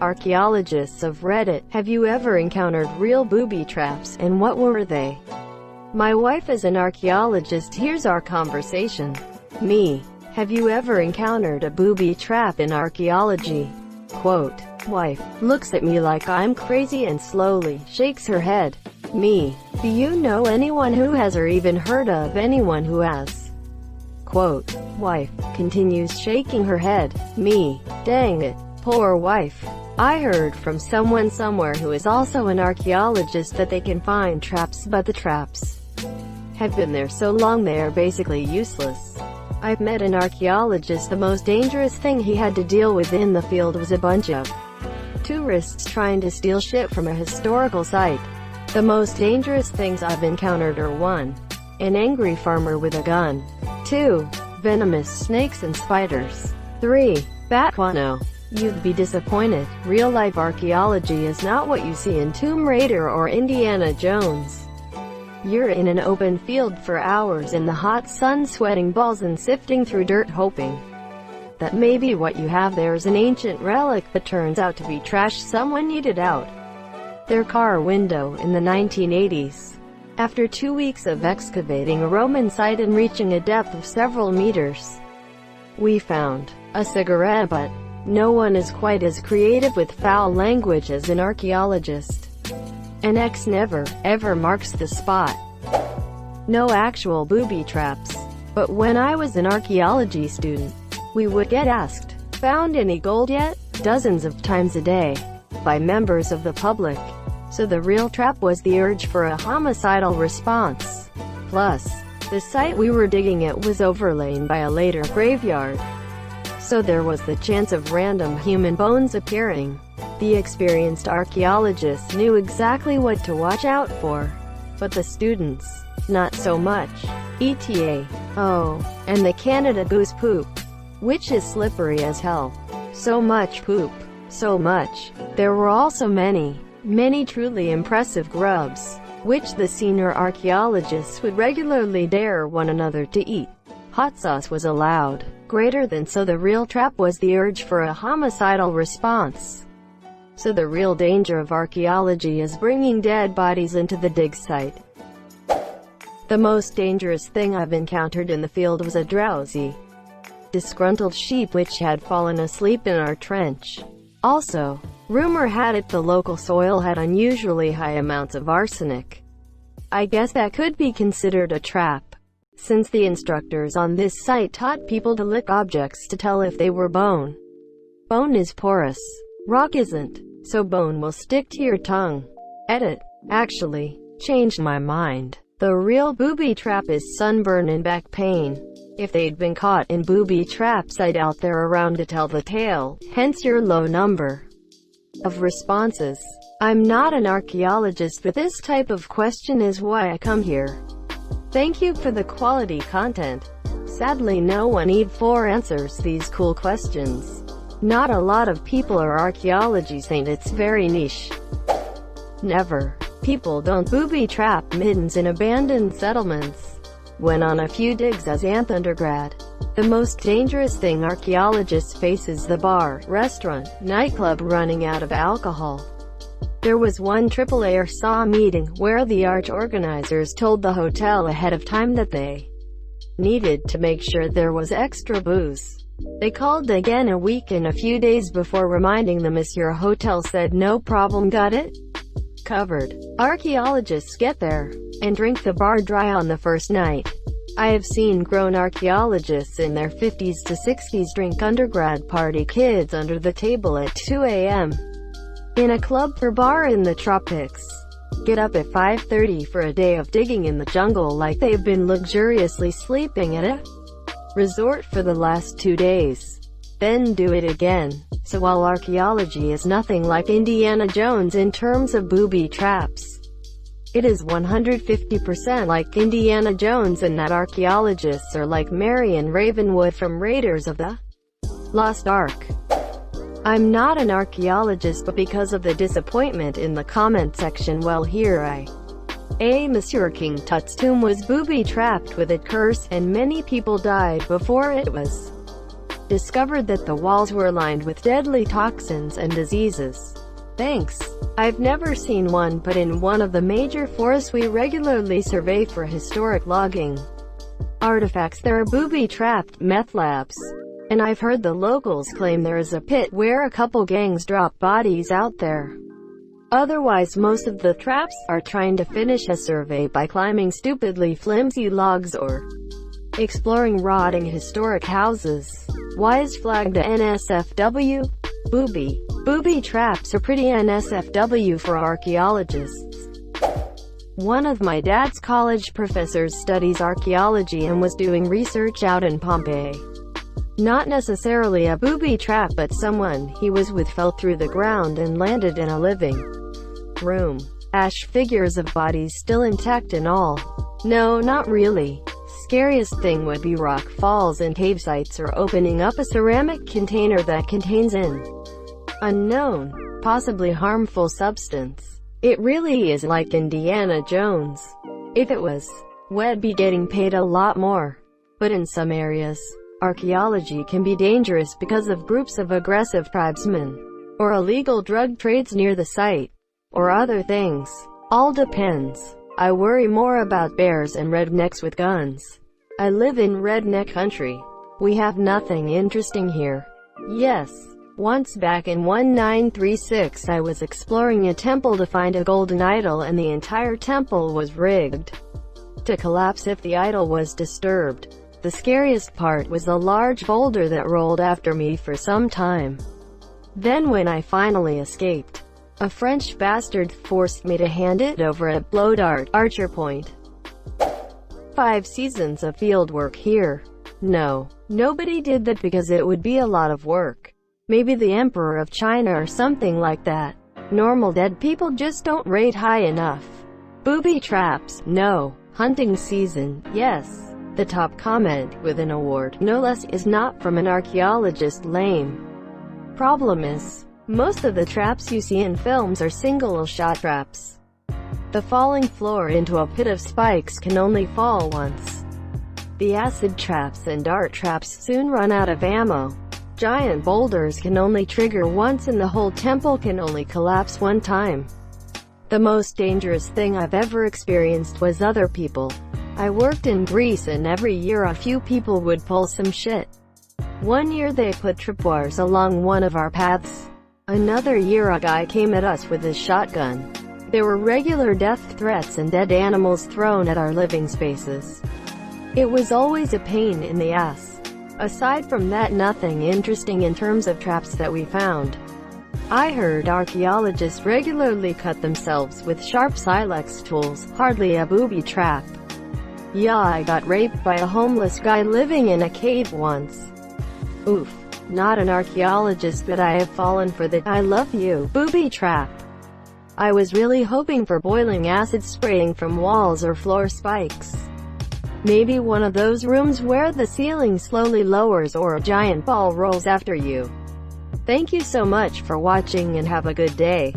Archaeologists of Reddit, have you ever encountered real booby traps, and what were they? My wife is an archaeologist. Here's our conversation. Me. Have you ever encountered a booby trap in archaeology? Quote. Wife. Looks at me like I'm crazy and slowly shakes her head. Me. Do you know anyone who has or even heard of anyone who has? Quote. Wife. Continues shaking her head. Me. Dang it. Poor wife. I heard from someone somewhere who is also an archaeologist that they can find traps, but the traps have been there so long they are basically useless. I've met an archaeologist. The most dangerous thing he had to deal with in the field was a bunch of tourists trying to steal shit from a historical site. The most dangerous things I've encountered are 1. An angry farmer with a gun. 2. Venomous snakes and spiders. 3. Bat guano. You'd be disappointed. Real-life archaeology is not what you see in Tomb Raider or Indiana Jones. You're in an open field for hours in the hot sun, sweating balls and sifting through dirt, hoping that maybe what you have there is an ancient relic that turns out to be trash someone needed out their car window in the 1980s. After 2 weeks of excavating a Roman site and reaching a depth of several meters, we found a cigarette butt. No one is quite as creative with foul language as an archaeologist. An X never, ever marks the spot. No actual booby traps. But when I was an archaeology student, we would get asked, "Found any gold yet?" dozens of times a day, by members of the public. So the real trap was the urge for a homicidal response. Plus, the site we were digging at was overlain by a later graveyard. So there was the chance of random human bones appearing. The experienced archaeologists knew exactly what to watch out for. But the students, not so much. ETA. Oh, and the Canada Goose poop, which is slippery as hell. So much poop. So much. There were also many truly impressive grubs, which the senior archaeologists would regularly dare one another to eat. Hot sauce was allowed. Greater than so the real trap was the urge for a homicidal response. So the real danger of archaeology is bringing dead bodies into the dig site. The most dangerous thing I've encountered in the field was a drowsy, disgruntled sheep which had fallen asleep in our trench. Also, rumor had it the local soil had unusually high amounts of arsenic. I guess that could be considered a trap, since the instructors on this site taught people to lick objects to tell if they were bone. Bone is porous. Rock isn't, so bone will stick to your tongue. Edit. Actually, changed my mind. The real booby trap is sunburn and back pain. If they'd been caught in booby traps, I doubt they're around to tell the tale, hence your low number of responses. I'm not an archaeologist, but this type of question is why I come here. Thank you for the quality content. Sadly, no one E4 answers these cool questions. Not a lot of people are archaeology saints. It's very niche. Never. People don't booby trap middens in abandoned settlements. Went on a few digs as an undergrad. The most dangerous thing archaeologists face is the bar, restaurant, nightclub running out of alcohol. There was one AAA Arsa meeting where the arch organizers told the hotel ahead of time that they needed to make sure there was extra booze. They called again a week and a few days before reminding them, "As your hotel said, no problem, got it covered." Archaeologists get there and drink the bar dry on the first night. I have seen grown archaeologists in their 50s to 60s drink undergrad party kids under the table at 2 a.m. in a club or bar in the tropics. Get up at 5:30 for a day of digging in the jungle like they've been luxuriously sleeping at a resort for the last 2 days. Then do it again. So while archaeology is nothing like Indiana Jones in terms of booby traps, it is 150% like Indiana Jones in that archaeologists are like Marion Ravenwood from Raiders of the Lost Ark. I'm not an archaeologist, but because of the disappointment in the comment section, well, here Monsieur King Tut's tomb was booby-trapped with a curse, and many people died before it was discovered that the walls were lined with deadly toxins and diseases. Thanks. I've never seen one, but in one of the major forests we regularly survey for historic logging artifacts there are booby-trapped meth labs. And I've heard the locals claim there is a pit where a couple gangs drop bodies out there. Otherwise, most of the traps are trying to finish a survey by climbing stupidly flimsy logs or exploring rotting historic houses. Why is flagged a NSFW? Booby traps are pretty NSFW for archaeologists. One of my dad's college professors studies archaeology and was doing research out in Pompeii. Not necessarily a booby trap, but someone he was with fell through the ground and landed in a living room. Ash figures of bodies still intact and all. No, not really. Scariest thing would be rock falls in cave sites or opening up a ceramic container that contains an unknown, possibly harmful substance. It really is like Indiana Jones. If it was, we'd be getting paid a lot more. But in some areas, archaeology can be dangerous because of groups of aggressive tribesmen, or illegal drug trades near the site, or other things. All depends. I worry more about bears and rednecks with guns. I live in redneck country. We have nothing interesting here. Yes. Once back in 1936 I was exploring a temple to find a golden idol, and the entire temple was rigged to collapse if the idol was disturbed. The scariest part was a large boulder that rolled after me for some time. Then when I finally escaped, a French bastard forced me to hand it over at blow dart archer point. 5 seasons of field work here. No, nobody did that because it would be a lot of work. Maybe the Emperor of China or something like that. Normal dead people just don't rate high enough. Booby traps, no. Hunting season, yes. The top comment, with an award, no less, is not from an archaeologist. Lame. Problem is, most of the traps you see in films are single-shot traps. The falling floor into a pit of spikes can only fall once. The acid traps and dart traps soon run out of ammo. Giant boulders can only trigger once and the whole temple can only collapse one time. The most dangerous thing I've ever experienced was other people. I worked in Greece and every year a few people would pull some shit. One year they put tripwires along one of our paths. Another year a guy came at us with his shotgun. There were regular death threats and dead animals thrown at our living spaces. It was always a pain in the ass. Aside from that, nothing interesting in terms of traps that we found. I heard archaeologists regularly cut themselves with sharp silex tools, hardly a booby trap. Yeah, I got raped by a homeless guy living in a cave once. Oof. Not an archaeologist, but I have fallen for the "I love you" booby trap. I was really hoping for boiling acid spraying from walls or floor spikes. Maybe one of those rooms where the ceiling slowly lowers or a giant ball rolls after you. Thank you so much for watching and have a good day.